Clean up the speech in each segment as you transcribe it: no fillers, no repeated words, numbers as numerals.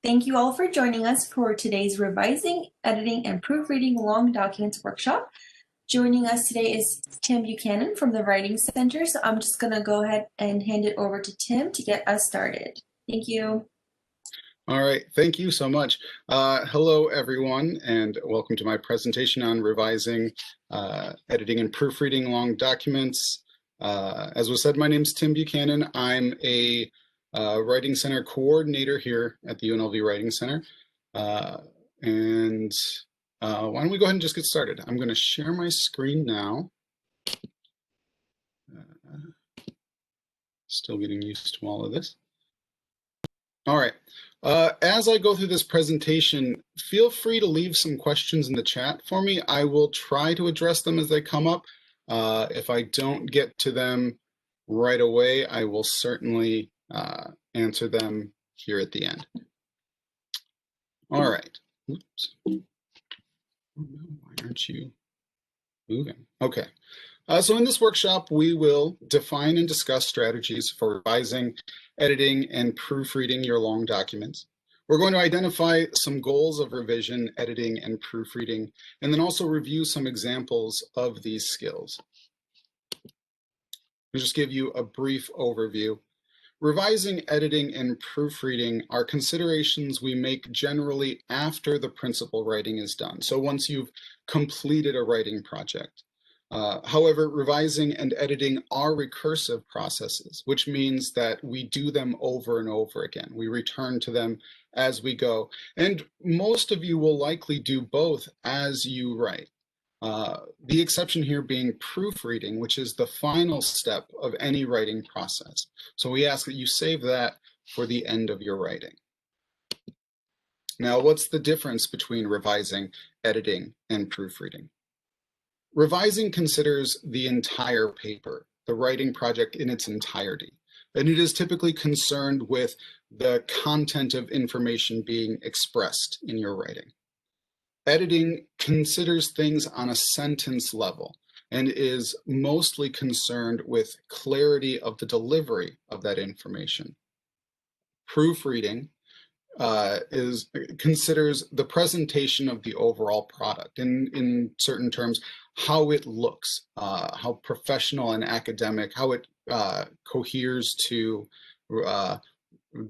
Thank you all for joining us for today's Revising, Editing, and Proofreading Long Documents workshop. Joining us today is Tim Buchanan from the Writing Center, so I'm just going to go ahead and hand it over to Tim to get us started. Thank you. All right, thank you so much. Hello, everyone, and welcome to my presentation on revising, editing, and proofreading long documents. As was said, my name is Tim Buchanan. I'm a Writing Center coordinator here at the UNLV Writing Center. Why don't we go ahead and just get started? I'm going to share my screen now. Still getting used to all of this. All right. As I go through this presentation, feel free to leave some questions in the chat for me. I will try to address them as they come up. If I don't get to them right away, I will certainly answer them here at the end. All right. Oops. Oh, no, why aren't you moving? Okay. So in this workshop, we will define and discuss strategies for revising, editing, and proofreading your long documents. We're going to identify some goals of revision, editing, and proofreading, and then also review some examples of these skills. I'll just give you a brief overview. Revising, editing, and proofreading are considerations we make generally after the principal writing is done. So once you've completed a writing project. However, revising and editing are recursive processes, which means that we do them over and over again. We return to them as we go. And most of you will likely do both as you write. The exception here being proofreading, which is the final step of any writing process. So we ask that you save that for the end of your writing. Now, what's the difference between revising, editing, and proofreading? Revising considers the entire paper, the writing project in its entirety, and it is typically concerned with the content of information being expressed in your writing. Editing considers things on a sentence level and is mostly concerned with clarity of the delivery of that information. Proofreading considers the presentation of the overall product, in certain terms, how it looks, how professional and academic, how it coheres to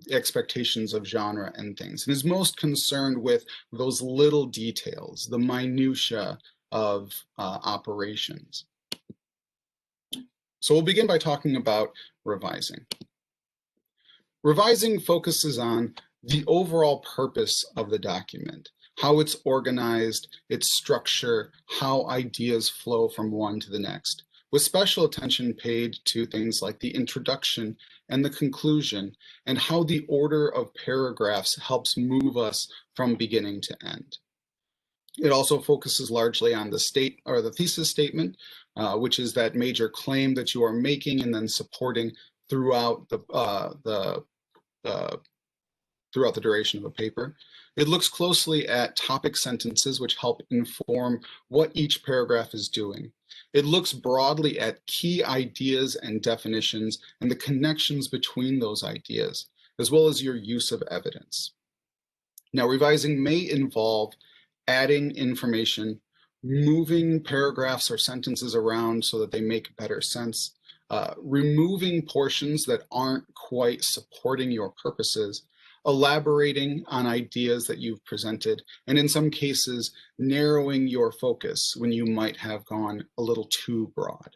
expectations of genre and things, and is most concerned with those little details, the minutiae of operations. So we'll begin by talking about revising. Revising focuses on the overall purpose of the document, how it's organized, its structure, how ideas flow from one to the next, with special attention paid to things like the introduction and the conclusion, and how the order of paragraphs helps move us from beginning to end. It also focuses largely on the thesis statement, which is that major claim that you are making and then supporting throughout the duration of a paper. It looks closely at topic sentences, which help inform what each paragraph is doing. It looks broadly at key ideas and definitions and the connections between those ideas, as well as your use of evidence. Now, revising may involve adding information, moving paragraphs or sentences around so that they make better sense, removing portions that aren't quite supporting your purposes, elaborating on ideas that you've presented, and in some cases, narrowing your focus when you might have gone a little too broad.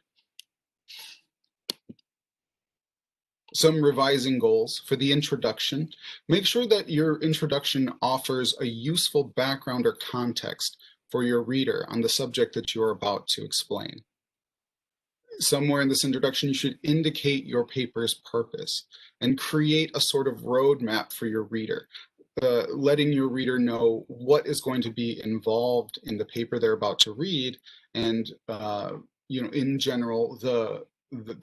Some revising goals for the introduction. Make sure that your introduction offers a useful background or context for your reader on the subject that you're about to explain. Somewhere in this introduction, you should indicate your paper's purpose and create a sort of roadmap for your reader, letting your reader know what is going to be involved in the paper they're about to read, and in general, the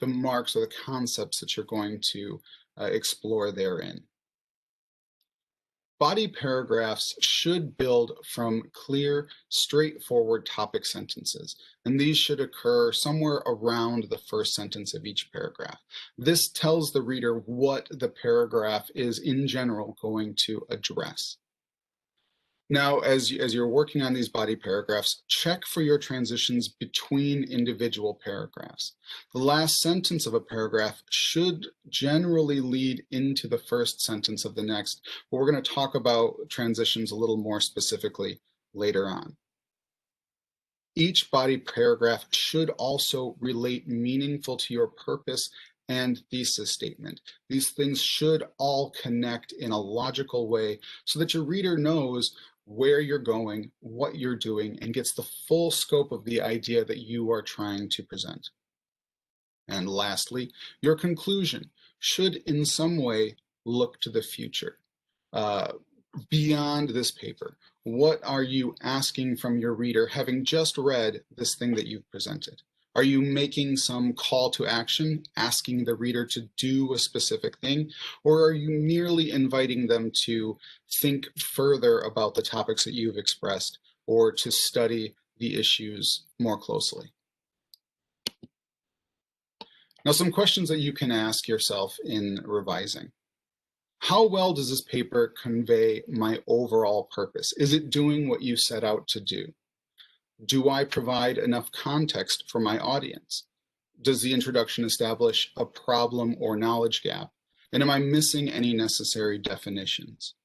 marks or the concepts that you're going to explore therein. Body paragraphs should build from clear, straightforward topic sentences, and these should occur somewhere around the first sentence of each paragraph. This tells the reader what the paragraph is in general going to address. Now, as you're working on these body paragraphs, check for your transitions between individual paragraphs. The last sentence of a paragraph should generally lead into the first sentence of the next, but we're going to talk about transitions a little more specifically later on. Each body paragraph should also relate meaningful to your purpose and thesis statement. These things should all connect in a logical way so that your reader knows where you're going, what you're doing, and gets the full scope of the idea that you are trying to present. And lastly, your conclusion should in some way look to the future. Beyond this paper, what are you asking from your reader having just read this thing that you've presented? Are you making some call to action, asking the reader to do a specific thing, or are you merely inviting them to think further about the topics that you've expressed or to study the issues more closely? Now, some questions that you can ask yourself in revising. How well does this paper convey my overall purpose? Is it doing what you set out to do? Do I provide enough context for my audience? Does the introduction establish a problem or knowledge gap? And am I missing any necessary definitions?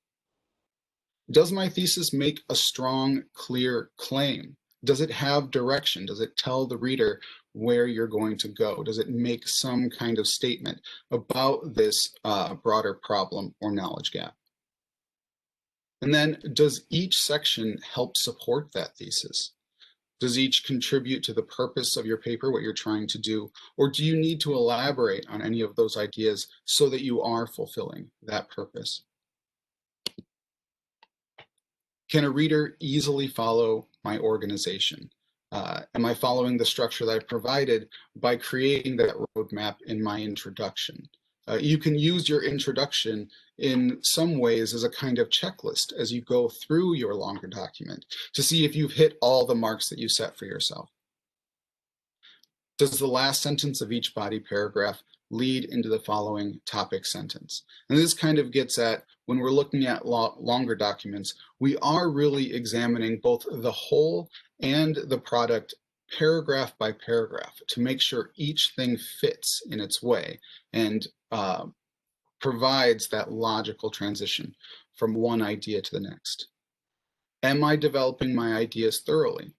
Does my thesis make a strong, clear claim? Does it have direction? Does it tell the reader where you're going to go? Does it make some kind of statement about this broader problem or knowledge gap? And then, does each section help support that thesis? Does each contribute to the purpose of your paper, what you're trying to do? Or do you need to elaborate on any of those ideas so that you are fulfilling that purpose? Can a reader easily follow my organization? Am I following the structure that I provided by creating that roadmap in my introduction? You can use your introduction in some ways as a kind of checklist as you go through your longer document to see if you've hit all the marks that you set for yourself. Does the last sentence of each body paragraph lead into the following topic sentence? And this kind of gets at, when we're looking at longer documents, we are really examining both the whole and the product paragraph by paragraph to make sure each thing fits in its way and provides that logical transition from one idea to the next. Am I developing my ideas thoroughly?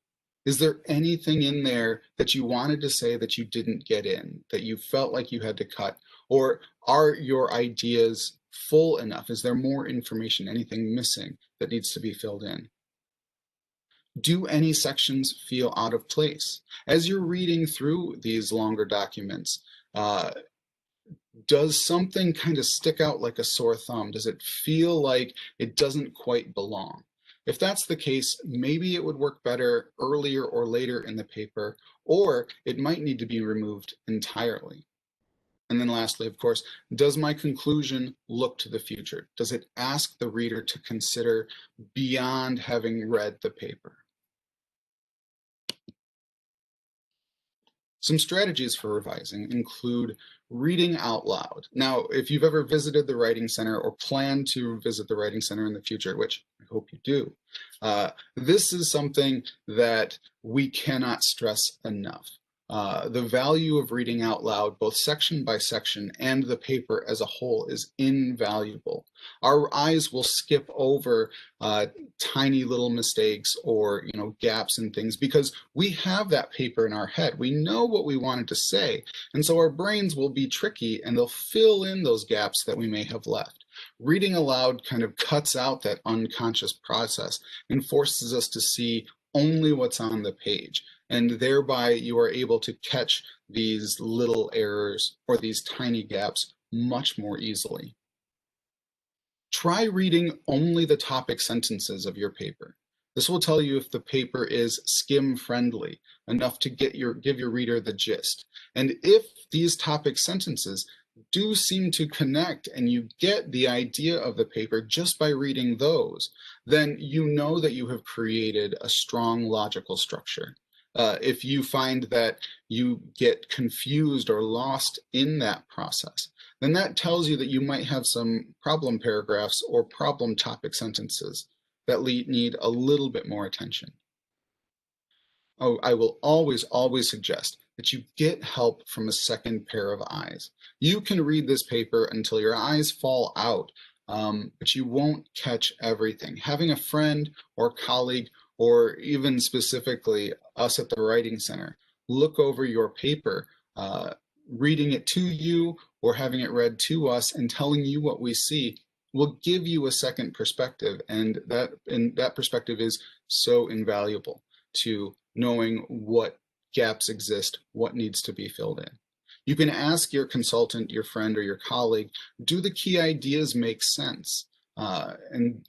Is there anything in there that you wanted to say that you didn't get in, that you felt like you had to cut? Or are your ideas full enough? Is there more information, anything missing that needs to be filled in? Do any sections feel out of place? As you're reading through these longer documents, does something kind of stick out like a sore thumb? Does it feel like it doesn't quite belong? If that's the case, maybe it would work better earlier or later in the paper, or it might need to be removed entirely. And then lastly, of course, does my conclusion look to the future? Does it ask the reader to consider beyond having read the paper? Some strategies for revising include reading out loud. Now, if you've ever visited the Writing Center or plan to visit the Writing Center in the future, which I hope you do, this is something that we cannot stress enough. The value of reading out loud, both section by section and the paper as a whole, is invaluable. Our eyes will skip over tiny little mistakes or gaps in things because we have that paper in our head. We know what we wanted to say, and so our brains will be tricky and they'll fill in those gaps that we may have left. Reading aloud kind of cuts out that unconscious process and forces us to see only what's on the page. And thereby you are able to catch these little errors or these tiny gaps much more easily. Try reading only the topic sentences of your paper. This will tell you if the paper is skim-friendly, enough to give your reader the gist. And if these topic sentences do seem to connect and you get the idea of the paper just by reading those, then you know that you have created a strong logical structure. If you find that you get confused or lost in that process, then that tells you that you might have some problem paragraphs or problem topic sentences that need a little bit more attention. Oh, I will always suggest that you get help from a second pair of eyes. You can read this paper until your eyes fall out, but you won't catch everything. Having a friend or colleague, or even specifically us at the Writing Center, look over your paper, reading it to you or having it read to us and telling you what we see will give you a second perspective, and that perspective is so invaluable to knowing what gaps exist, what needs to be filled in. You can ask your consultant, your friend, or your colleague, do the key ideas make sense? And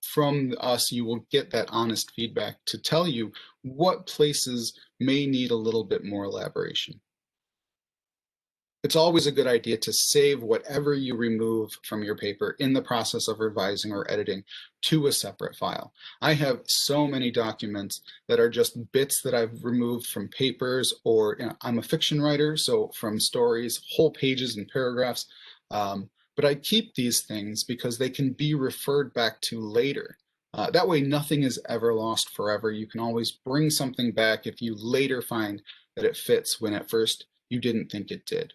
from us, you will get that honest feedback to tell you what places may need a little bit more elaboration. It's always a good idea to save whatever you remove from your paper in the process of revising or editing to a separate file. I have so many documents that are just bits that I've removed from papers, or I'm a fiction writer, so from stories, whole pages and paragraphs. But I keep these things because they can be referred back to later. That way nothing is ever lost forever. You can always bring something back if you later find that it fits when at first you didn't think it did.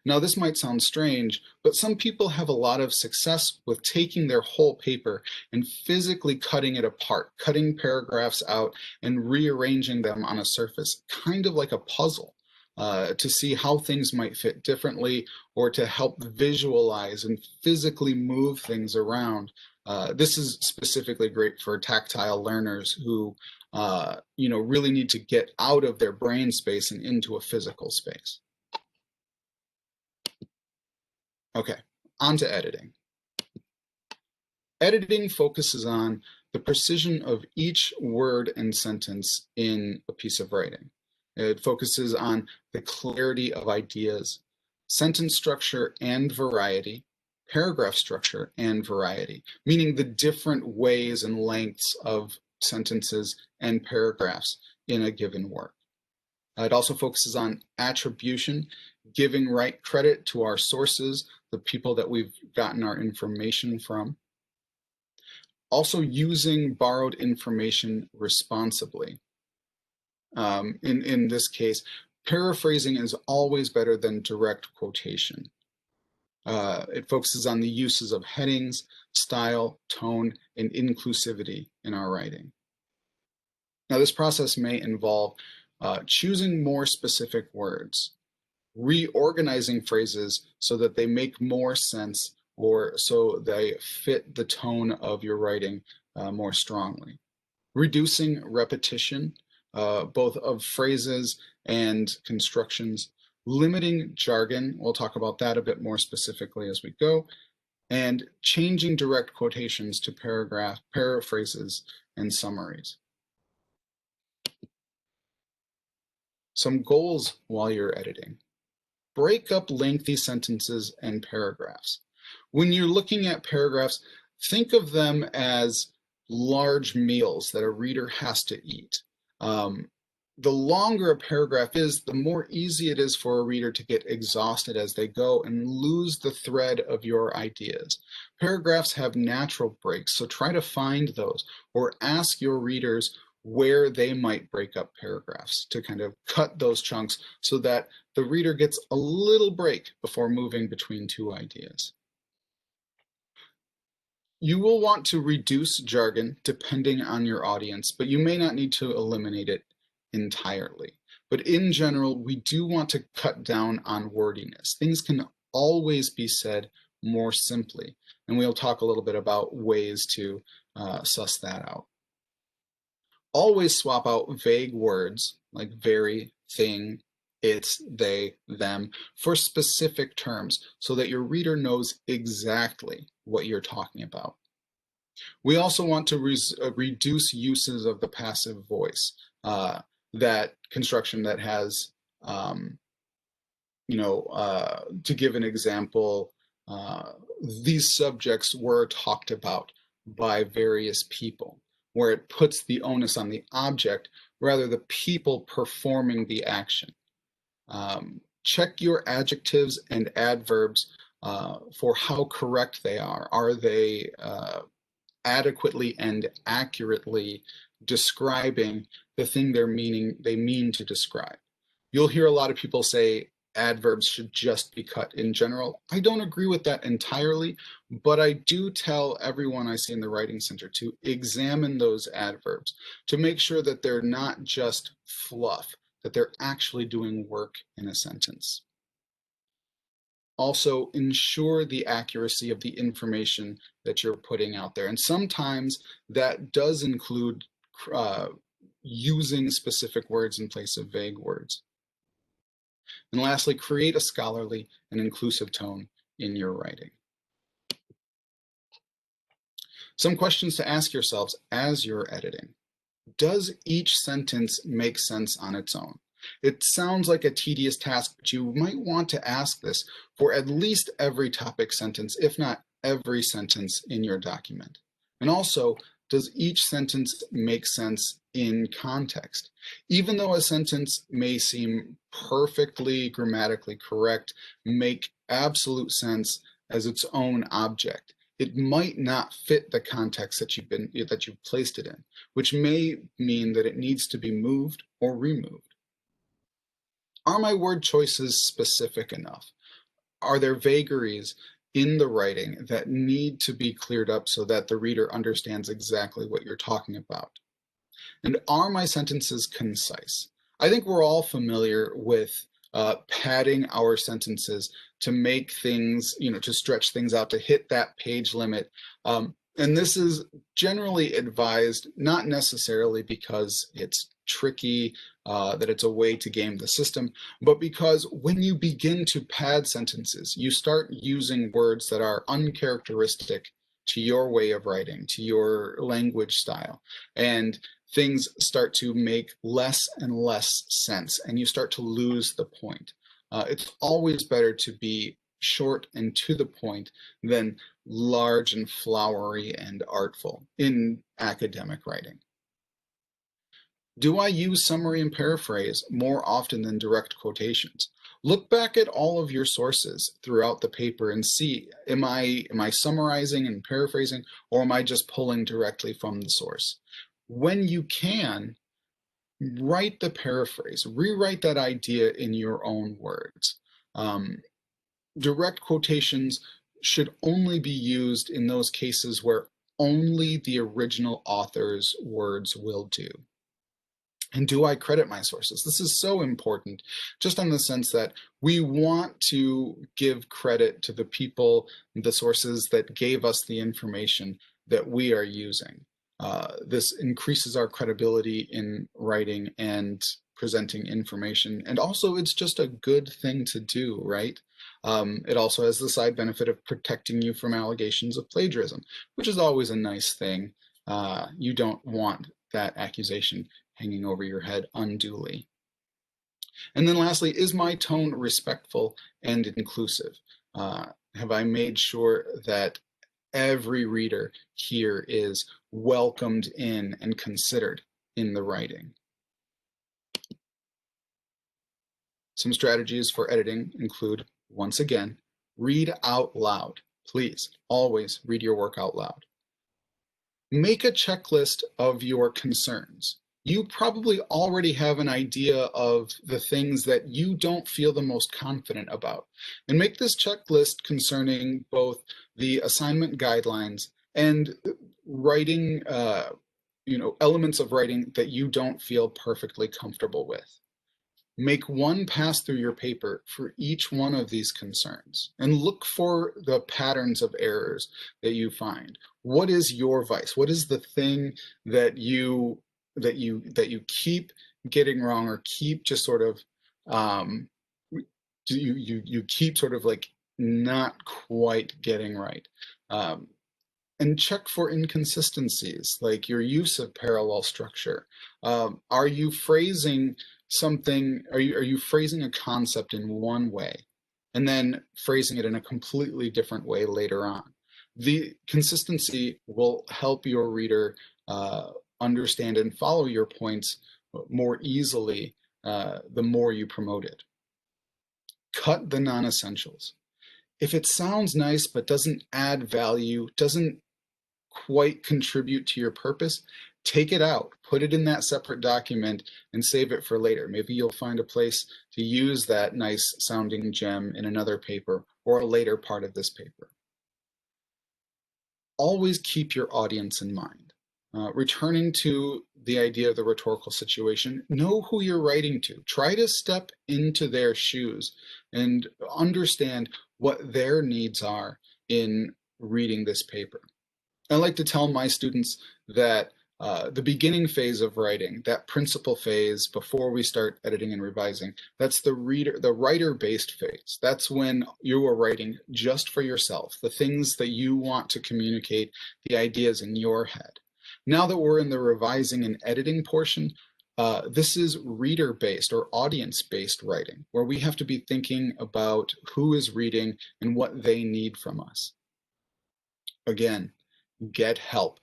Now, this might sound strange, but some people have a lot of success with taking their whole paper and physically cutting it apart, cutting paragraphs out and rearranging them on a surface, kind of like a puzzle, to see how things might fit differently or to help visualize and physically move things around. This is specifically great for tactile learners who really need to get out of their brain space and into a physical space. Okay, on to editing. Editing focuses on the precision of each word and sentence in a piece of writing. It focuses on the clarity of ideas, sentence structure and variety, paragraph structure and variety, meaning the different ways and lengths of sentences and paragraphs in a given work. It also focuses on attribution, giving right credit to our sources, the people that we've gotten our information from. Also using borrowed information responsibly. In this case, paraphrasing is always better than direct quotation. It focuses on the uses of headings, style, tone, and inclusivity in our writing. Now, this process may involve choosing more specific words, reorganizing phrases so that they make more sense or so they fit the tone of your writing more strongly. Reducing repetition, both of phrases and constructions. Limiting jargon, we'll talk about that a bit more specifically as we go. And changing direct quotations to paraphrases and summaries. Some goals while you're editing. Break up lengthy sentences and paragraphs. When you're looking at paragraphs, think of them as large meals that a reader has to eat. The longer a paragraph is, the more easy it is for a reader to get exhausted as they go and lose the thread of your ideas. Paragraphs have natural breaks, so try to find those or ask your readers where they might break up paragraphs to kind of cut those chunks so that the reader gets a little break before moving between two ideas. You will want to reduce jargon depending on your audience, but you may not need to eliminate it entirely. But in general, we do want to cut down on wordiness. Things can always be said more simply, and we'll talk a little bit about ways to suss that out. Always swap out vague words like very, thing, it's, they, them for specific terms so that your reader knows exactly what you're talking about. We also want to reduce uses of the passive voice, that construction that has to give an example, these subjects were talked about by various people, where it puts the onus on the object rather the people performing the action. Check your adjectives and adverbs for how correct they are. Are they adequately and accurately describing the thing they mean to describe? You'll hear a lot of people say adverbs should just be cut in general. I don't agree with that entirely, but I do tell everyone I see in the Writing Center to examine those adverbs to make sure that they're not just fluff, that they're actually doing work in a sentence. Also, ensure the accuracy of the information that you're putting out there. And sometimes that does include using specific words in place of vague words. And lastly, create a scholarly and inclusive tone in your writing. Some questions to ask yourselves as you're editing. Does each sentence make sense on its own? It sounds like a tedious task, but you might want to ask this for at least every topic sentence, if not every sentence in your document. And also, does each sentence make sense in context? Even though a sentence may seem perfectly grammatically correct, make absolute sense as its own object, it might not fit the context that you've placed it in, which may mean that it needs to be moved or removed. Are my word choices specific enough? Are there vagaries in the writing that need to be cleared up so that the reader understands exactly what you're talking about? And are my sentences concise? I think we're all familiar with padding our sentences to make things, to stretch things out, to hit that page limit. And this is generally advised, not necessarily because it's tricky, that it's a way to game the system, but because when you begin to pad sentences, you start using words that are uncharacteristic to your way of writing, to your language style. And things start to make less and less sense, and you start to lose the point. It's always better to be short and to the point than large and flowery and artful in academic writing. Do I use summary and paraphrase more often than direct quotations? Look back at all of your sources throughout the paper and see, am I summarizing and paraphrasing, or am I just pulling directly from the source? When you can, write the paraphrase, rewrite that idea in your own words. Direct quotations should only be used in those cases where only the original author's words will do. And do I credit my sources? This is so important, just on the sense that we want to give credit to the people, the sources that gave us the information that we are using. This increases our credibility in writing and presenting information. And also, it's just a good thing to do, right? It also has the side benefit of protecting you from allegations of plagiarism, which is always a nice thing. You don't want that accusation hanging over your head unduly. And then lastly, is my tone respectful and inclusive? Have I made sure that every reader here is welcomed in and considered in the writing? Some strategies for editing include, once again, read out loud. Please, always read your work out loud. Make a checklist of your concerns. You probably already have an idea of the things that you don't feel the most confident about. And make this checklist concerning both the assignment guidelines and writing, elements of writing that you don't feel perfectly comfortable with. Make one pass through your paper for each one of these concerns and look for the patterns of errors that you find. What is your vice? What is the thing that you keep getting wrong, or keep just sort of you keep sort of like not quite getting right? And check for inconsistencies, like your use of parallel structure. Are you phrasing something, are you phrasing a concept in one way and then phrasing it in a completely different way later on? The consistency will help your reader understand and follow your points more easily the more you promote it. Cut the non-essentials. If it sounds nice but doesn't add value, doesn't quite contribute to your purpose, take it out, put it in that separate document and save it for later. Maybe you'll find a place to use that nice sounding gem in another paper or a later part of this paper. Always keep your audience in mind. Returning to the idea of the rhetorical situation, know who you're writing to. Try to step into their shoes and understand what their needs are in reading this paper. I like to tell my students that the beginning phase of writing, that principal phase before we start editing and revising, that's the writer-based phase. That's when you are writing just for yourself, the things that you want to communicate, the ideas in your head. Now that we're in the revising and editing portion, this is reader-based or audience-based writing, where we have to be thinking about who is reading and what they need from us. Again, get help.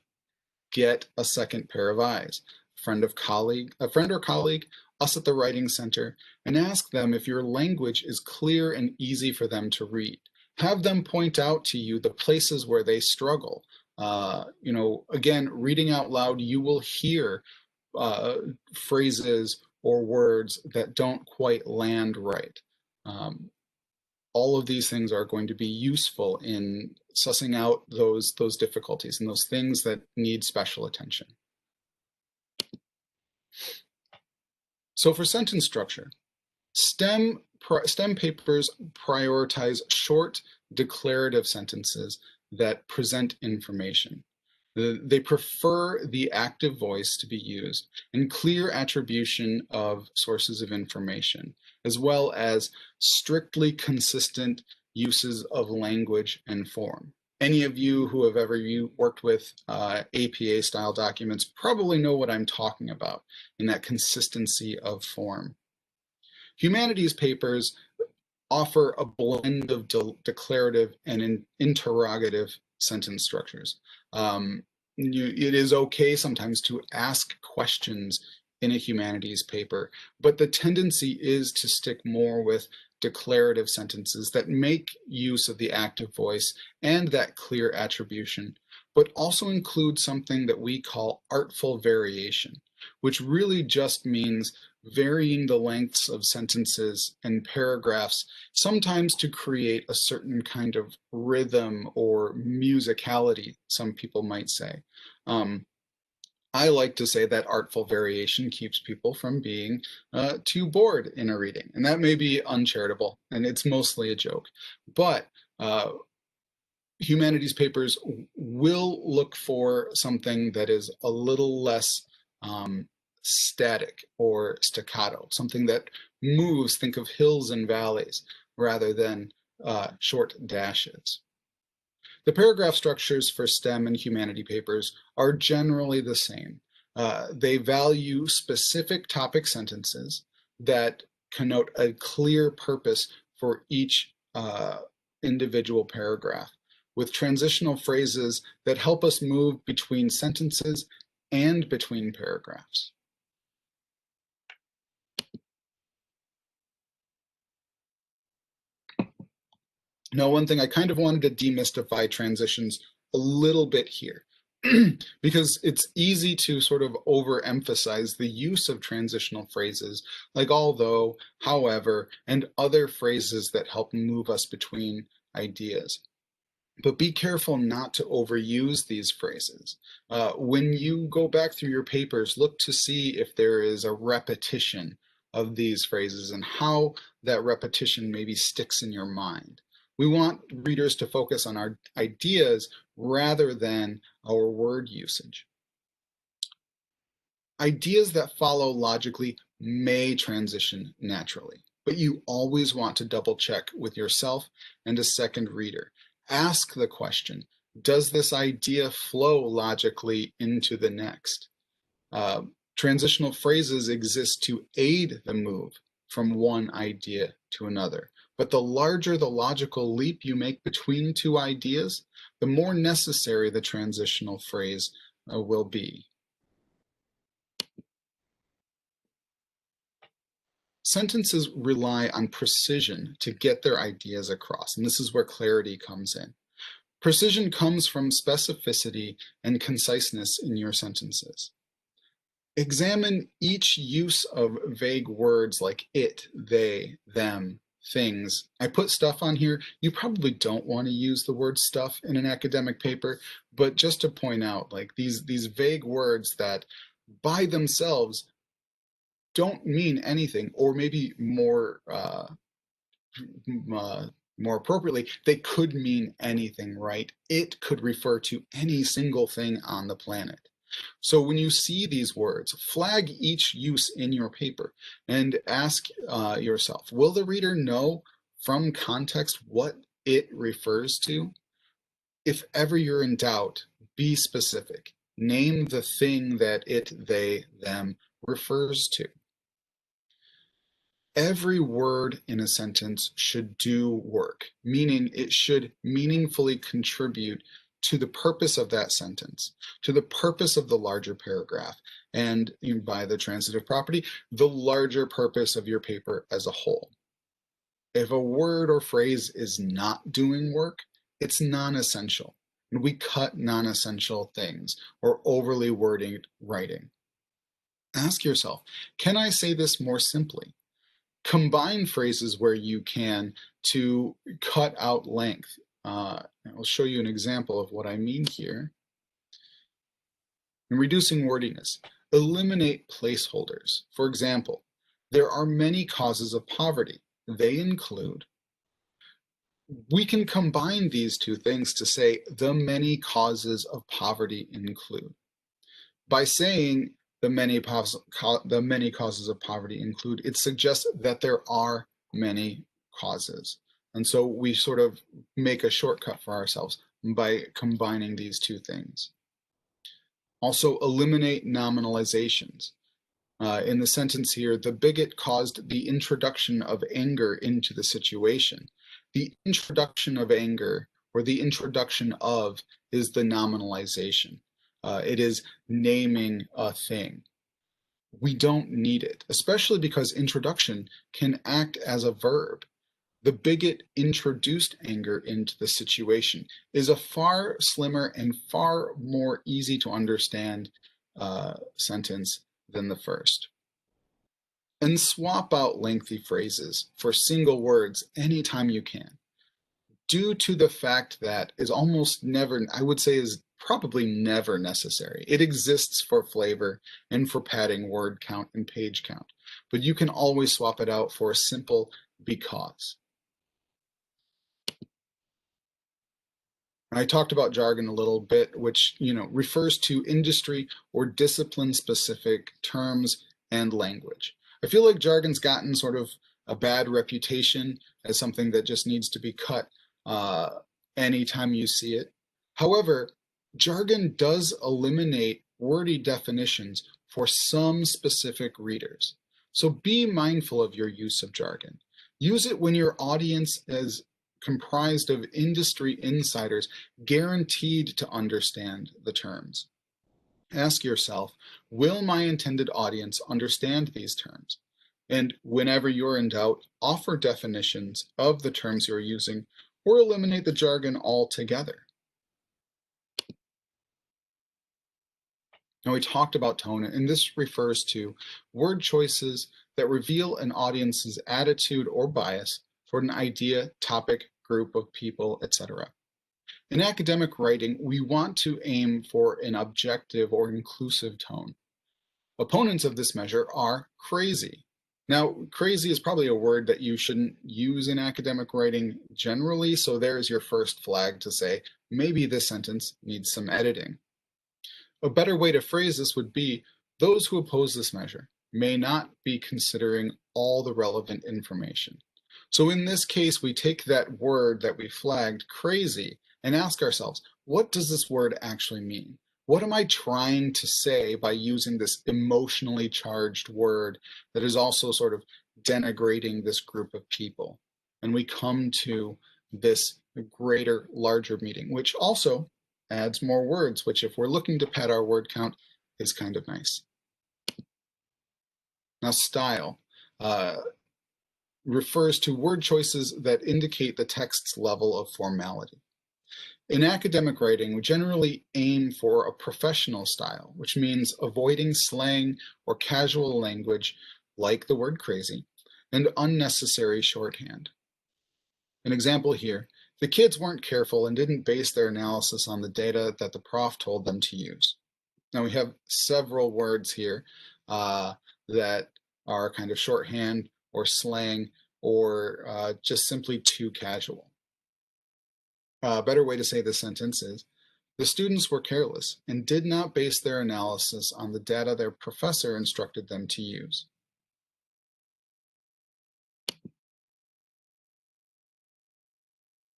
Get a second pair of eyes, a friend or colleague, us at the Writing Center, and ask them if your language is clear and easy for them to read. Have them point out to you the places where they struggle. Again, reading out loud, you will hear phrases or words that don't quite land right. All of these things are going to be useful in sussing out those difficulties and those things that need special attention. So for sentence structure, STEM papers prioritize short, declarative sentences that present information. They prefer the active voice to be used and clear attribution of sources of information, as well as strictly consistent uses of language and form. Any of you who have ever worked with APA style documents probably know what I'm talking about in that consistency of form. Humanities papers offer a blend of declarative and interrogative sentence structures. It is okay sometimes to ask questions in a humanities paper, but the tendency is to stick more with declarative sentences that make use of the active voice and that clear attribution, but also include something that we call artful variation, which really just means varying the lengths of sentences and paragraphs, sometimes to create a certain kind of rhythm or musicality, some people might say. I like to say that artful variation keeps people from being too bored in a reading, and that may be uncharitable, and it's mostly a joke, but humanities papers will look for something that is a little less static or staccato, something that moves. Think of hills and valleys rather than short dashes. The paragraph structures for STEM and humanity papers are generally the same. They value specific topic sentences that connote a clear purpose for each individual paragraph, with transitional phrases that help us move between sentences and between paragraphs. Now, one thing I kind of wanted to demystify transitions a little bit here, because it's easy to sort of overemphasize the use of transitional phrases like although, however, and other phrases that help move us between ideas. But be careful not to overuse these phrases. When you go back through your papers, look to see if there is a repetition of these phrases and how that repetition maybe sticks in your mind. We want readers to focus on our ideas rather than our word usage. Ideas that follow logically may transition naturally, but you always want to double check with yourself and a second reader. Ask the question, does this idea flow logically into the next? Transitional phrases exist to aid the move from one idea to another. But the larger the logical leap you make between two ideas, the more necessary the transitional phrase will be. Sentences rely on precision to get their ideas across, and this is where clarity comes in. Precision comes from specificity and conciseness in your sentences. Examine each use of vague words like it, they, them, things. I put stuff on here. You probably don't want to use the word stuff in an academic paper, but just to point out, like these vague words that by themselves don't mean anything, or maybe more appropriately, they could mean anything, right? It could refer to any single thing on the planet. So when you see these words, flag each use in your paper and ask yourself, will the reader know from context what it refers to? If ever you're in doubt, be specific. Name the thing that it, they, them refers to. Every word in a sentence should do work, meaning it should meaningfully contribute to the purpose of that sentence, to the purpose of the larger paragraph, and by the transitive property, the larger purpose of your paper as a whole. If a word or phrase is not doing work, it's non-essential, and we cut non-essential things or overly worded writing. Ask yourself, can I say this more simply? Combine phrases where you can to cut out length. I'll show you an example of what I mean here. In reducing wordiness, eliminate placeholders. For example, there are many causes of poverty. They include. We can combine these two things to say the many causes of poverty include. By saying the many causes of poverty include, it suggests that there are many causes. And so we sort of make a shortcut for ourselves by combining these two things. Also, eliminate nominalizations. In the sentence here, the bigot caused the introduction of anger into the situation. The introduction of anger, or the introduction of, is the nominalization. It is naming a thing. We don't need it, especially because introduction can act as a verb. The bigot introduced anger into the situation is a far slimmer and far more easy to understand sentence than the first. And swap out lengthy phrases for single words anytime you can. Due to the fact that is almost never, I would say is probably never necessary. It exists for flavor and for padding word count and page count, but you can always swap it out for a simple because. I talked about jargon a little bit, which refers to industry or discipline-specific terms and language. I feel like jargon's gotten sort of a bad reputation as something that just needs to be cut anytime you see it. However, jargon does eliminate wordy definitions for some specific readers. So be mindful of your use of jargon. Use it when your audience is comprised of industry insiders guaranteed to understand the terms. Ask yourself, will my intended audience understand these terms? And whenever you're in doubt, offer definitions of the terms you're using or eliminate the jargon altogether. Now we talked about tone, and this refers to word choices that reveal an audience's attitude or bias toward an idea, topic, group of people, etc. In academic writing, we want to aim for an objective or inclusive tone. Opponents of this measure are crazy. Now, crazy is probably a word that you shouldn't use in academic writing generally, so there's your first flag to say, maybe this sentence needs some editing. A better way to phrase this would be, those who oppose this measure may not be considering all the relevant information. So in this case, we take that word that we flagged, crazy, and ask ourselves, what does this word actually mean? what am I trying to say by using this emotionally charged word that is also sort of denigrating this group of people? And we come to this greater, larger meaning, which also adds more words, which if we're looking to pad our word count is kind of nice. Now, style refers to word choices that indicate the text's level of formality. In academic writing, we generally aim for a professional style, which means avoiding slang or casual language like the word crazy and unnecessary shorthand. An example here, the kids weren't careful and didn't base their analysis on the data that the prof told them to use. Now we have several words here that are kind of shorthand or slang or just simply too casual. A better way to say this sentence is, the students were careless and did not base their analysis on the data their professor instructed them to use.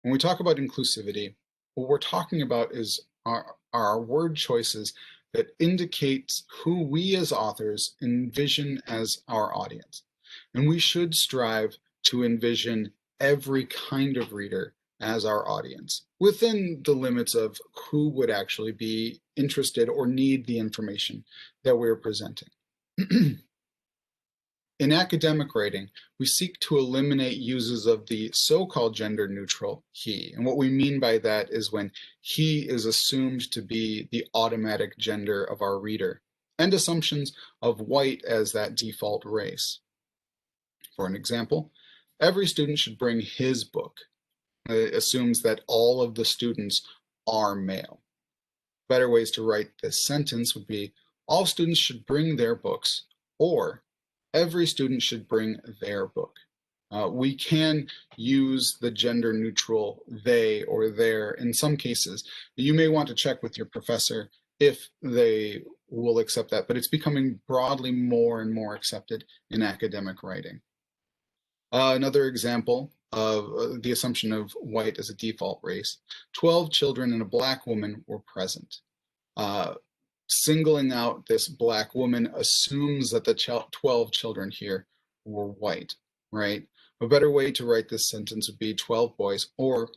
When we talk about inclusivity, what we're talking about is our word choices that indicate who we as authors envision as our audience. And we should strive to envision every kind of reader as our audience, within the limits of who would actually be interested or need the information that we're presenting. In academic writing, we seek to eliminate uses of the so-called gender-neutral he. And what we mean by that is when he is assumed to be the automatic gender of our reader, and assumptions of white as that default race. For an example, every student should bring his book. It assumes that all of the students are male. Better ways to write this sentence would be, all students should bring their books, or every student should bring their book. We can use the gender neutral they or their in some cases. You may want to check with your professor if they will accept that, but it's becoming broadly more and more accepted in academic writing. Another example of the assumption of white as a default race, 12 children and a black woman were present. Singling out this black woman assumes that the 12 children here were white, right? A better way to write this sentence would be 12 boys or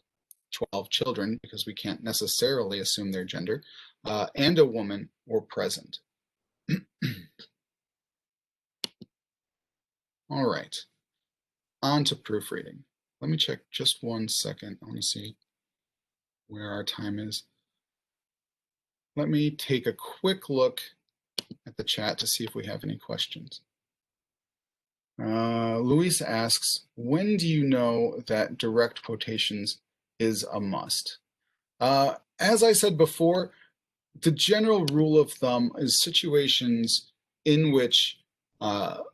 12 children, because we can't necessarily assume their gender, and a woman were present. All right, on to proofreading. Let me check just 1 second. I want to see where our time is. Let me take a quick look at the chat to see if we have any questions. Luis asks, when do you know that direct quotations is a must? As I said before, the general rule of thumb is situations in which the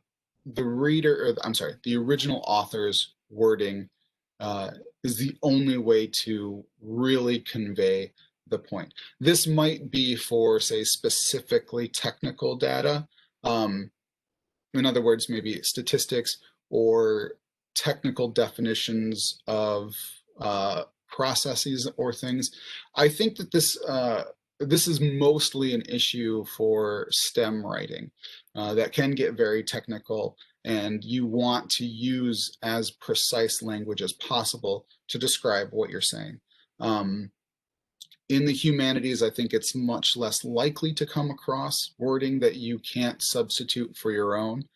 original author's wording is the only way to really convey the point. This might be for, say, specifically technical data. In other words, maybe statistics or technical definitions of processes or things. I think that this is mostly an issue for STEM writing that can get very technical, and you want to use as precise language as possible to describe what you're saying. In the humanities, I think it's much less likely to come across wording that you can't substitute for your own,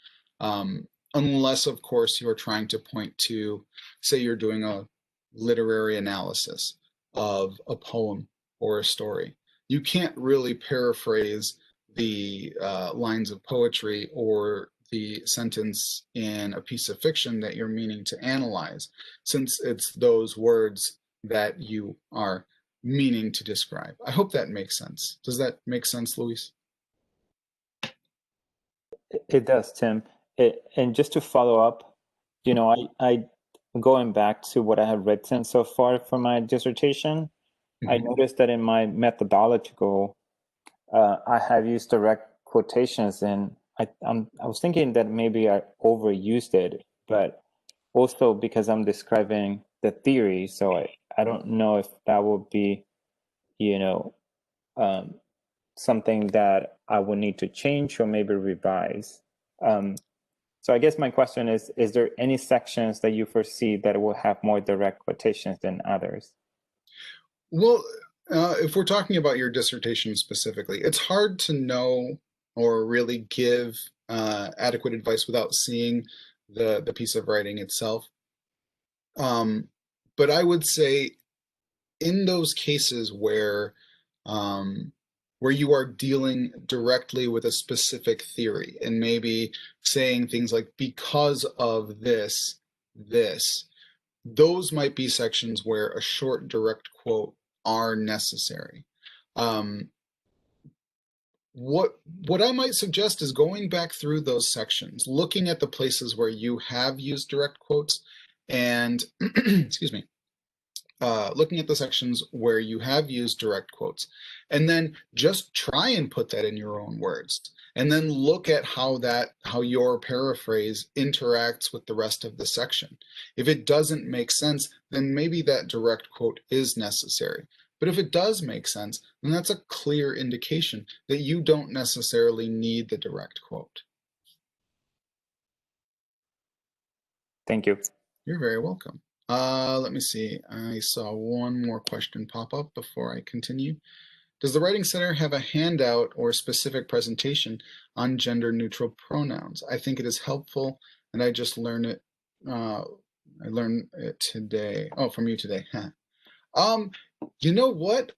unless, of course, you're trying to point to, say you're doing a literary analysis of a poem or a story. You can't really paraphrase the lines of poetry or the sentence in a piece of fiction that you're meaning to analyze, since it's those words that you are meaning to describe. I hope that makes sense. Does that make sense, Luis? It does, Tim. And just to follow up, I going back to what I have written so far for my dissertation, I noticed that in my methodological, I have used direct quotations, and I was thinking that maybe I overused it, but also because I'm describing the theory, so I don't know if that would be, um, something that I would need to change or maybe revise. So I guess my question is there any sections that you foresee that will have more direct quotations than others? Well, if we're talking about your dissertation specifically, it's hard to know or really give adequate advice without seeing the piece of writing itself. But I would say in those cases where you are dealing directly with a specific theory and maybe saying things like because of this, those might be sections where a short direct quote are necessary. What I might suggest is going back through those sections, looking at the places where you have used direct quotes and excuse me, looking at the sections where you have used direct quotes, and then just try and put that in your own words, and then look at how your paraphrase interacts with the rest of the section. If it doesn't make sense, then maybe that direct quote is necessary. But if it does make sense, then that's a clear indication that you don't necessarily need the direct quote. Thank you. You're very welcome. Let me see. I saw one more question pop up before I continue. Does the Writing Center have a handout or specific presentation on gender-neutral pronouns? I think it is helpful, and I just learned it. I learned it today. Oh, from you today. You know what?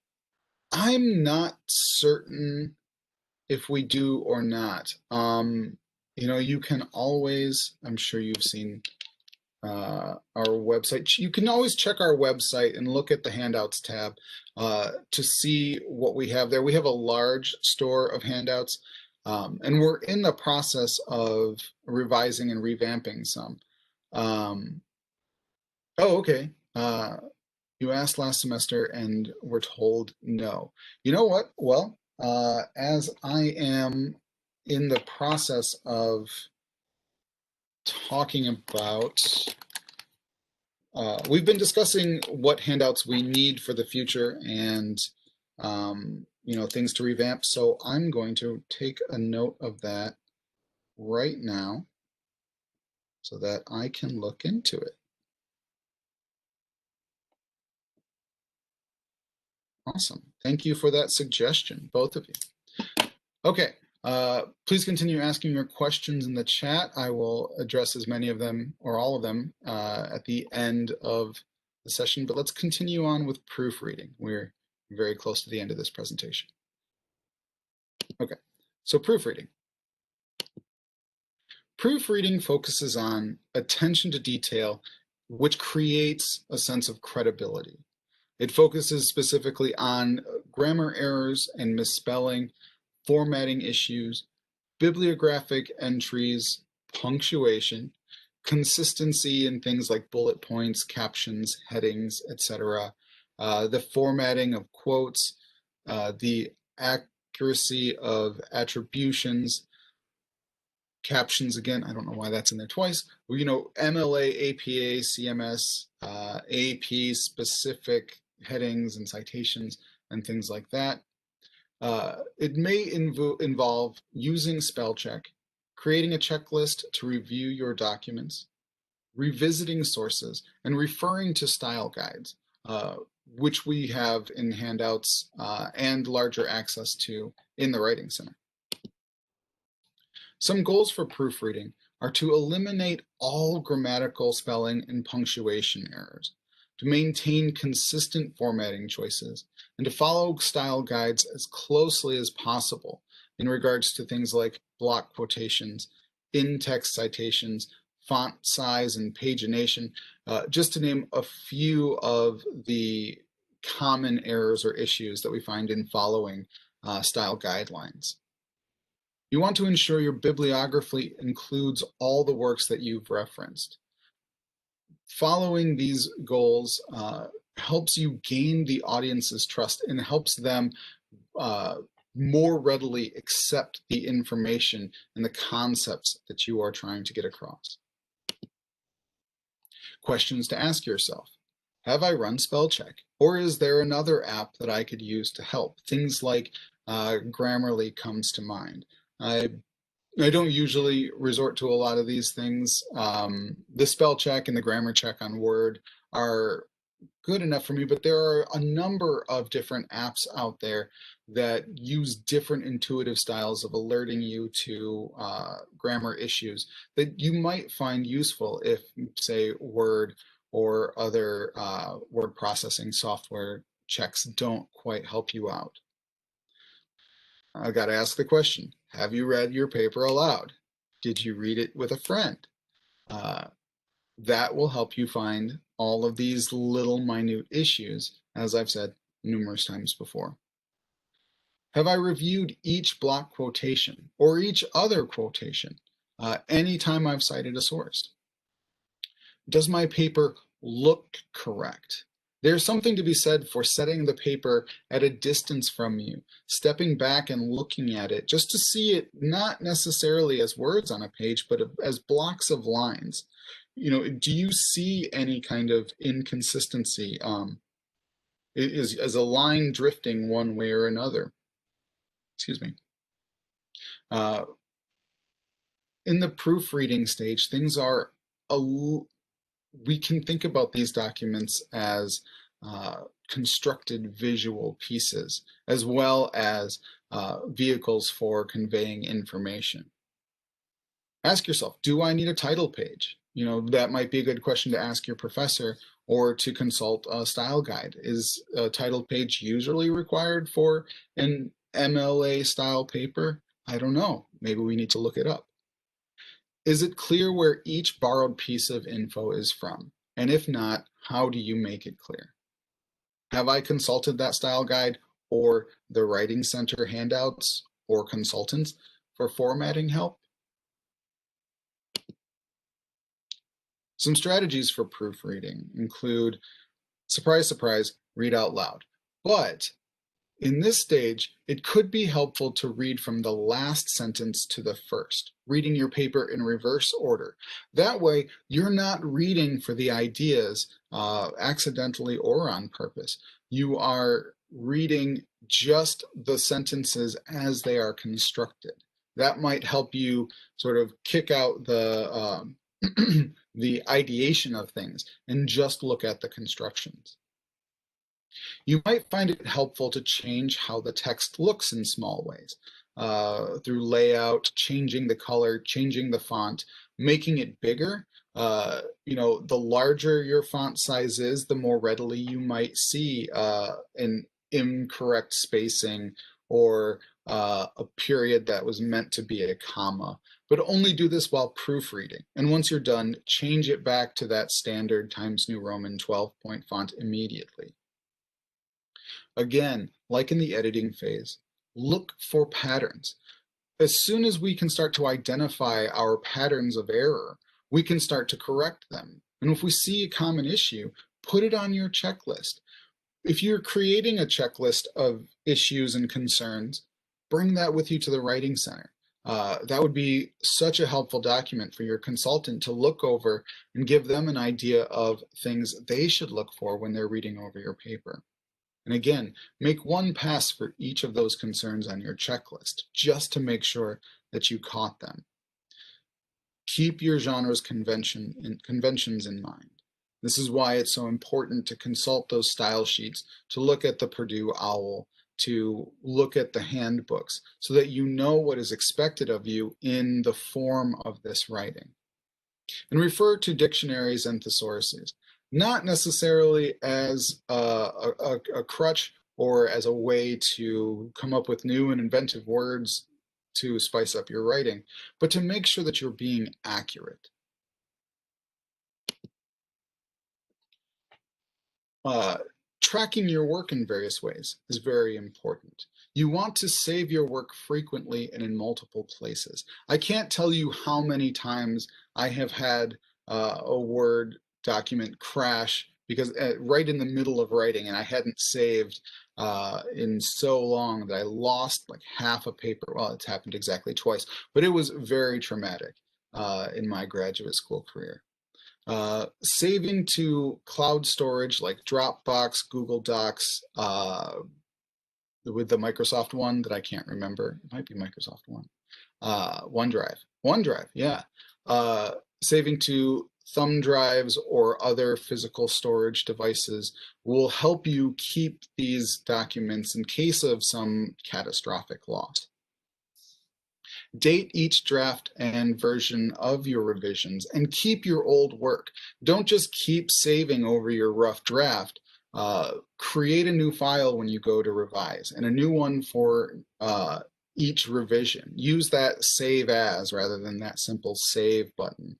I'm not certain if we do or not. You can always, I'm sure you've seen our website. You can always check our website and look at the handouts tab to see what we have there. We have a large store of handouts, and we're in the process of revising and revamping some. Okay. You asked last semester and were told no. You know what? Well, as I am in the process of talking about, we've been discussing what handouts we need for the future and things to revamp. So I'm going to take a note of that right now so that I can look into it. Awesome. Thank you for that suggestion, both of you. Okay. Please continue asking your questions in the chat. I will address as many of them or all of them at the end of the session, but let's continue on with proofreading. We're very close to the end of this presentation. Okay, so proofreading. Proofreading focuses on attention to detail, which creates a sense of credibility. It focuses specifically on grammar errors and misspelling, formatting issues, bibliographic entries, punctuation, consistency in things like bullet points, captions, headings, etc., the formatting of quotes, the accuracy of attributions, captions again, I don't know why that's in there twice. MLA, APA, CMS, AP specific headings and citations and things like that. It may involve using spell check, creating a checklist to review your documents, revisiting sources, and referring to style guides, which we have in handouts and larger access to in the Writing Center. Some goals for proofreading are to eliminate all grammatical, spelling, and punctuation errors, to maintain consistent formatting choices, and to follow style guides as closely as possible in regards to things like block quotations, in-text citations, font size and pagination, just to name a few of the common errors or issues that we find in following style guidelines. You want to ensure your bibliography includes all the works that you've referenced. Following these goals helps you gain the audience's trust and helps them more readily accept the information and the concepts that you are trying to get across. Questions to ask yourself. Have I run spell check? Or is there another app that I could use to help? Things like Grammarly comes to mind. I don't usually resort to a lot of these things. The spell check and the grammar check on Word are good enough for me, but there are a number of different apps out there that use different intuitive styles of alerting you to grammar issues that you might find useful if, say, Word or other word processing software checks don't quite help you out. I got to ask the question, have you read your paper aloud? Did you read it with a friend? That will help you find all of these little minute issues, as I've said numerous times before. Have I reviewed each block quotation or each other quotation anytime I've cited a source? Does my paper look correct? There's something to be said for setting the paper at a distance from you, stepping back and looking at it just to see it not necessarily as words on a page, but as blocks of lines. You know, do you see any kind of inconsistency? Is a line drifting one way or another? Excuse me. In the proofreading stage, things are we can think about these documents as constructed visual pieces, as well as vehicles for conveying information. Ask yourself, do I need a title page? You know, that might be a good question to ask your professor or to consult a style guide. Is a title page usually required for an MLA style paper? I don't know. Maybe we need to look it up. Is it clear where each borrowed piece of info is from? And if not, how do you make it clear? Have I consulted that style guide or the Writing Center handouts or consultants for formatting help? Some strategies for proofreading include, surprise, surprise, read out loud. But in this stage, it could be helpful to read from the last sentence to the first, reading your paper in reverse order. That way, you're not reading for the ideas accidentally or on purpose. You are reading just the sentences as they are constructed. That might help you sort of kick out the the ideation of things and just look at the constructions. You might find it helpful to change how the text looks in small ways, through layout, changing the color, changing the font, making it bigger. You know, the larger your font size is, the more readily you might see an incorrect spacing or a period that was meant to be a comma. But only do this while proofreading. And once you're done, change it back to that standard Times New Roman 12-point font immediately. Again, like in the editing phase, look for patterns. As soon as we can start to identify our patterns of error, we can start to correct them. And if we see a common issue, put it on your checklist. If you're creating a checklist of issues and concerns, bring that with you to the Writing Center. That would be such a helpful document for your consultant to look over and give them an idea of things they should look for when they're reading over your paper. And again, make one pass for each of those concerns on your checklist, just to make sure that you caught them. Keep your genre's conventions in mind. This is why it's so important to consult those style sheets, to look at the Purdue OWL, to look at the handbooks, so that you know what is expected of you in the form of this writing. And refer to dictionaries and thesauruses, not necessarily as a crutch or as a way to come up with new and inventive words to spice up your writing, but to make sure that you're being accurate. Tracking your work in various ways is very important. You want to save your work frequently and in multiple places. I can't tell you how many times I have had a Word document crash because right in the middle of writing, and I hadn't saved in so long that I lost like half a paper. Well, it's happened exactly twice, but it was very traumatic in my graduate school career. Saving to cloud storage like Dropbox, Google Docs, with the Microsoft one that I can't remember. It might be Microsoft one. OneDrive, yeah. Saving to thumb drives or other physical storage devices will help you keep these documents in case of some catastrophic loss. Date each draft and version of your revisions and keep your old work. Don't just keep saving over your rough draft. Create a new file when you go to revise and a new one for each revision. Use that save as rather than that simple save button.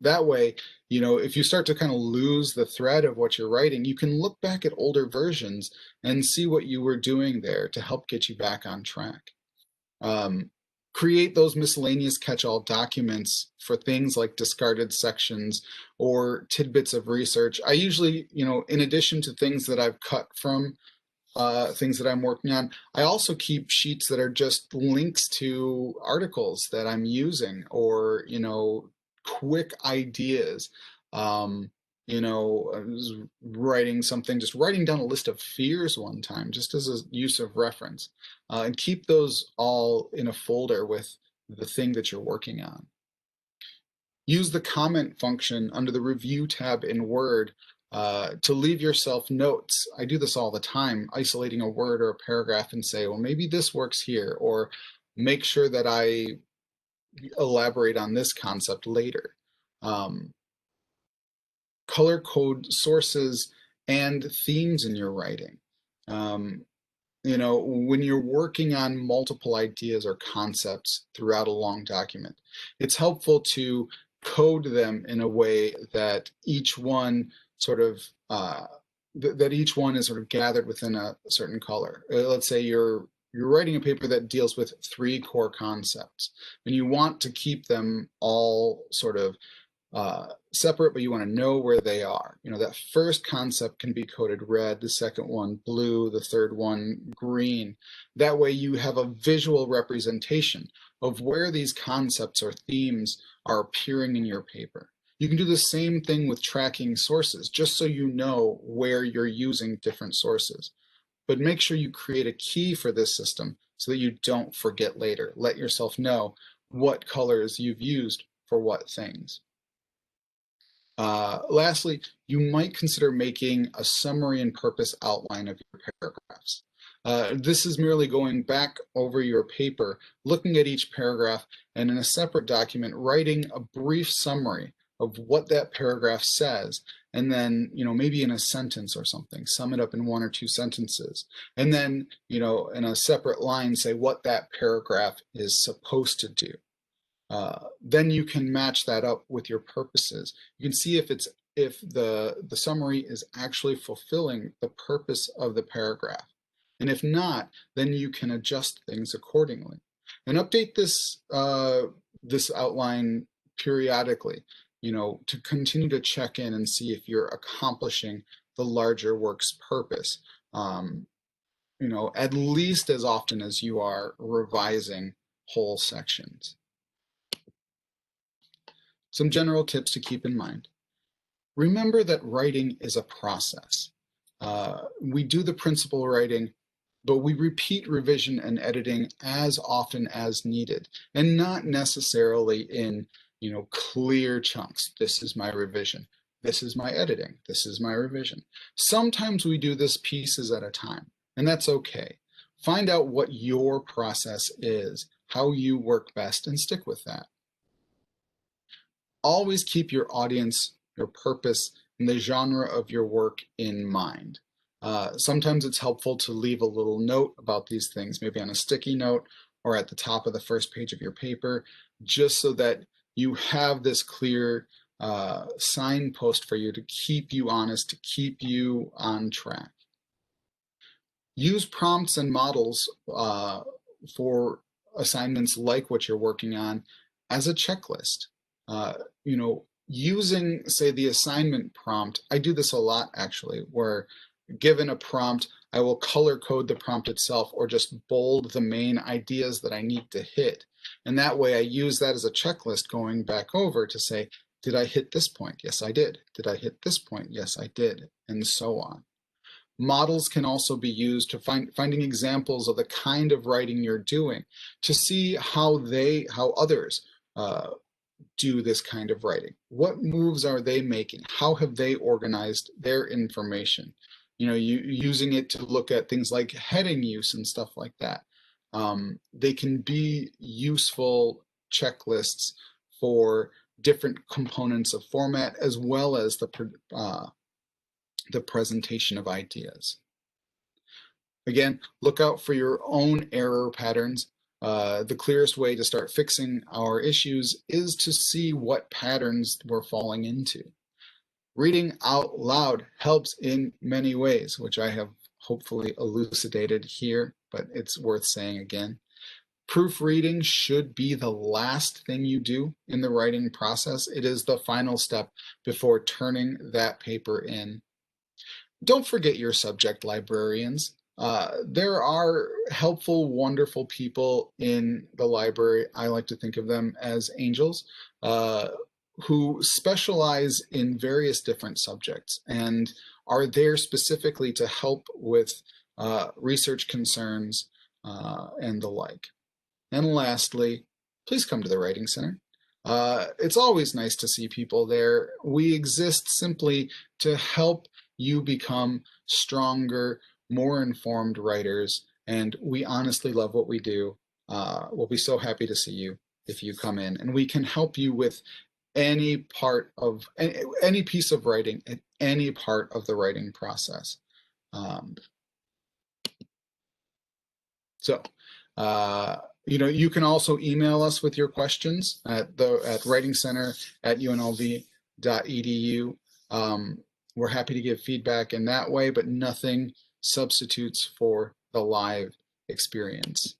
That way, you know, if you start to kind of lose the thread of what you're writing, you can look back at older versions and see what you were doing there to help get you back on track. Create those miscellaneous catch-all documents for things like discarded sections or tidbits of research. I usually, you know, in addition to things that I've cut from things that I'm working on, I also keep sheets that are just links to articles that I'm using or, you know, quick ideas. You know, I was writing something, just writing down a list of fears one time, just as a use of reference, and keep those all in a folder with the thing that you're working on. Use the comment function under the review tab in Word to leave yourself notes. I do this all the time, isolating a word or a paragraph and say, well, maybe this works here, or make sure that I elaborate on this concept later. Color code sources and themes in your writing. You know, when you're working on multiple ideas or concepts throughout a long document, it's helpful to code them in a way that each one sort of that each one is sort of gathered within a certain color. Let's say you're writing a paper that deals with 3 core concepts, and you want to keep them all sort of separate, but you want to know where they are. You know, that first concept can be coded red, the second one blue, the third one green. That way you have a visual representation of where these concepts or themes are appearing in your paper. You can do the same thing with tracking sources, just so you know where you're using different sources. But make sure you create a key for this system so that you don't forget later. Let yourself know what colors you've used for what things. Lastly, you might consider making a summary and purpose outline of your paragraphs. This is merely going back over your paper, looking at each paragraph, and in a separate document, writing a brief summary of what that paragraph says, and then, you know, maybe in a sentence or something, sum it up in 1 or 2 sentences, and then, you know, in a separate line, say what that paragraph is supposed to do. Then you can match that up with your purposes. You can see if the summary is actually fulfilling the purpose of the paragraph. And if not, then you can adjust things accordingly. And update this this outline periodically, you know, to continue to check in and see if you're accomplishing the larger work's purpose. You know, at least as often as you are revising whole sections. Some general tips to keep in mind. Remember that writing is a process. We do the principal writing, but we repeat revision and editing as often as needed, and not necessarily in, you know, clear chunks. This is my revision. This is my editing. This is my revision. Sometimes we do this pieces at a time, and that's okay. Find out what your process is, how you work best, and stick with that. Always keep your audience, your purpose, and the genre of your work in mind. Sometimes it's helpful to leave a little note about these things, maybe on a sticky note or at the top of the first page of your paper, just so that you have this clear signpost for you to keep you honest, to keep you on track. Use prompts and models for assignments like what you're working on as a checklist. You know, using, say, the assignment prompt, I do this a lot actually, where given a prompt, I will color code the prompt itself or just bold the main ideas that I need to hit. And that way I use that as a checklist going back over to say, did I hit this point? Yes, I did. Did I hit this point? Yes, I did. And so on. Models can also be used to finding examples of the kind of writing you're doing, to see how others do this kind of writing. What moves are they making? How have they organized their information? Using it to look at things like heading use and stuff like that. They can be useful checklists for different components of format, as well as the presentation of ideas. Again, look out for your own error patterns. The clearest way to start fixing our issues is to see what patterns we're falling into. Reading out loud helps in many ways, which I have hopefully elucidated here, but it's worth saying again. Proofreading should be the last thing you do in the writing process. It is the final step before turning that paper in. Don't forget your subject librarians. There are helpful, wonderful people in the library. I like to think of them as angels, who specialize in various different subjects and are there specifically to help with research concerns and the like. And lastly, please come to the Writing Center. It's always nice to see people there. We exist simply to help you become stronger, more informed writers, and we honestly love what we do. We'll be so happy to see you if you come in, and we can help you with any part of any piece of writing at any part of the writing process. You can also email us with your questions at writingcenter@unlv.edu. We're happy to give feedback in that way, but nothing substitutes for the live experience.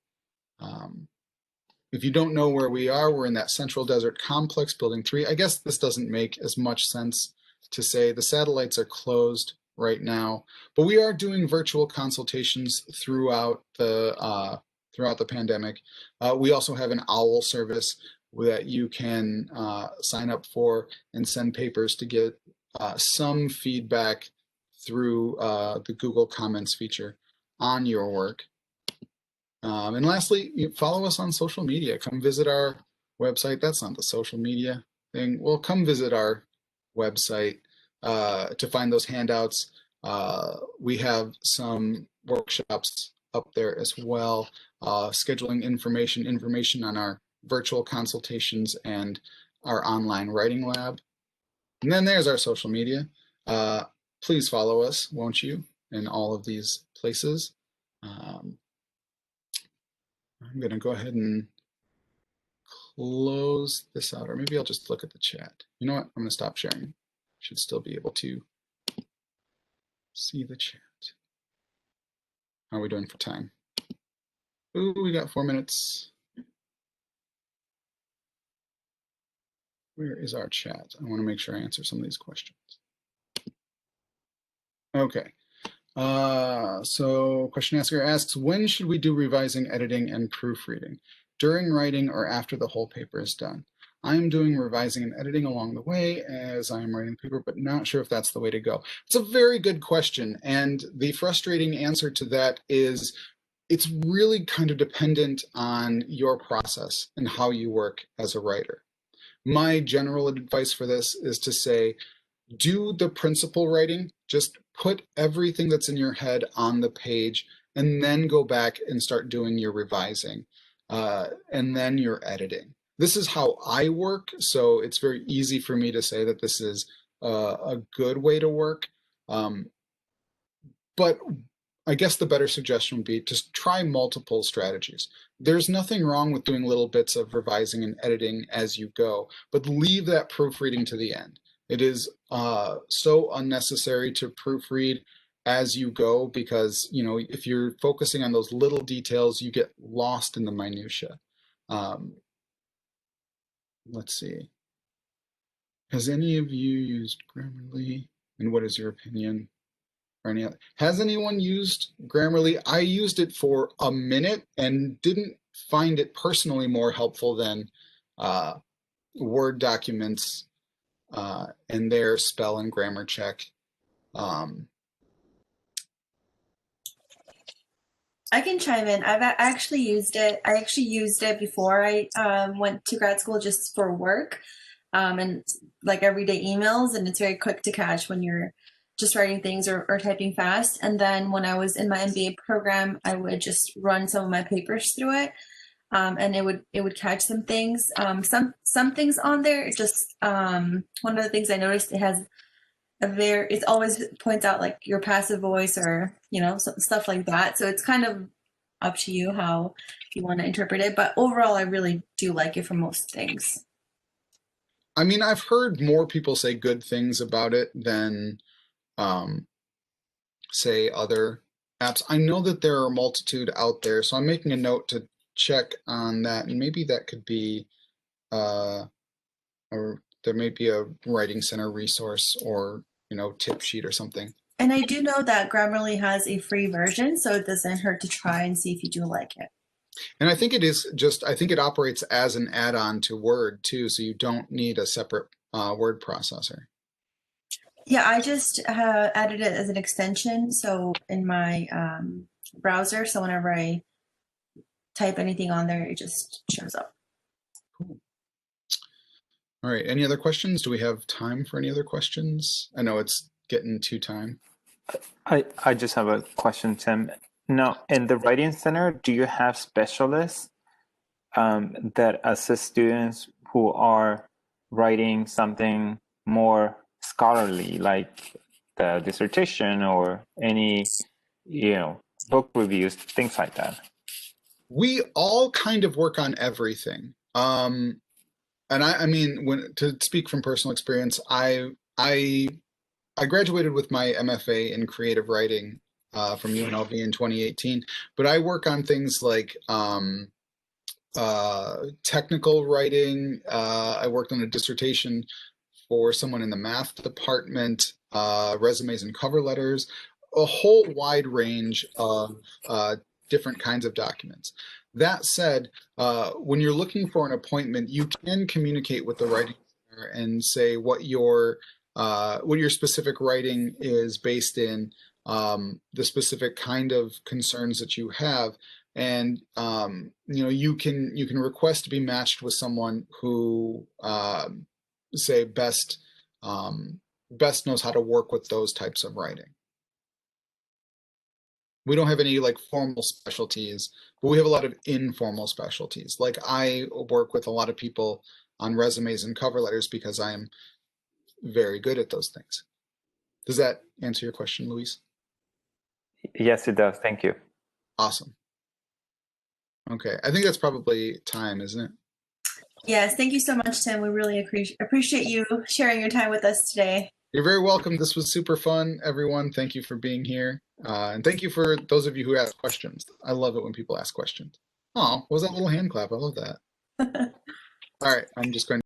If you don't know where we are, we're in that Central Desert Complex, Building 3. I guess this doesn't make as much sense to say. The satellites are closed right now, but we are doing virtual consultations throughout the pandemic. We also have an OWL service that you can sign up for and send papers to get some feedback through the Google Comments feature on your work. And lastly, follow us on social media. Come visit our website. That's not the social media thing. Well, come visit our website to find those handouts. We have some workshops up there as well, scheduling information on our virtual consultations and our online writing lab. And then there's our social media. Please follow us, won't you, in all of these places. I'm going to go ahead and close this out, or maybe I'll just look at the chat. You know what? I'm going to stop sharing. Should still be able to see the chat. How are we doing for time? Ooh, we got 4 minutes. Where is our chat? I want to make sure I answer some of these questions. Okay. So question asker asks, when should we do revising, editing, and proofreading? During writing or after the whole paper is done? I'm doing revising and editing along the way as I'm writing the paper, but not sure if that's the way to go. It's a very good question, and the frustrating answer to that is it's really kind of dependent on your process and how you work as a writer. My general advice for this is to say, do the principal writing, just put everything that's in your head on the page, and then go back and start doing your revising, and then your editing. This is how I work, so it's very easy for me to say that this is a good way to work. But I guess the better suggestion would be just try multiple strategies. There's nothing wrong with doing little bits of revising and editing as you go, but leave that proofreading to the end. It is so unnecessary to proofread as you go because, if you're focusing on those little details, you get lost in the minutia. Let's see. Has any of you used Grammarly? And what is your opinion? Or any other? Has anyone used Grammarly? I used it for a minute and didn't find it personally more helpful than Word documents and their spell and grammar check. I can chime in. Actually used it. I actually used it before I went to grad school just for work and like everyday emails. And it's very quick to catch when you're just writing things or typing fast. And then when I was in my MBA program, I would just run some of my papers through it. And it would catch some things. Some things on there. It just one of the things I noticed, it has it always points out like your passive voice or stuff like that. So it's kind of up to you how you want to interpret it. But overall, I really do like it for most things. I mean, I've heard more people say good things about it than, say, other apps. I know that there are a multitude out there, so I'm making a note to check on that, and maybe that could be, or there may be a Writing Center resource or tip sheet or something. And I do know that Grammarly has a free version, so it doesn't hurt to try and see if you do like it. And I think it is I think it operates as an add-on to Word too, so you don't need a separate word processor. Yeah, I just added it as an extension, so in my browser, so whenever I type anything on there, it just shows up. Cool. All right, any other questions? Do we have time for any other questions? I know it's getting to time. I just have a question, Tim. Now, in the Writing Center, do you have specialists that assist students who are writing something more scholarly, like the dissertation or any, book reviews, things like that? We all kind of work on everything. And I mean, to speak from personal experience, I graduated with my MFA in creative writing from UNLV in 2018, but I work on things like technical writing. I worked on a dissertation for someone in the math department, resumes and cover letters, a whole wide range of different kinds of documents. That said, when you're looking for an appointment, you can communicate with the writing center and say what your specific writing is based in, the specific kind of concerns that you have, and you can request to be matched with someone who say best knows how to work with those types of writing. We don't have any like formal specialties, but we have a lot of informal specialties. Like I work with a lot of people on resumes and cover letters because I am very good at those things. Does that answer your question, Luis? Yes, it does. Thank you. Awesome. Okay, I think that's probably time, isn't it? Yes, thank you so much, Tim. We really appreciate you sharing your time with us today. You're very welcome. This was super fun, everyone. Thank you for being here. And thank you for those of you who asked questions. I love it when people ask questions. Oh, what was that little hand clap? I love that. All right, I'm just going to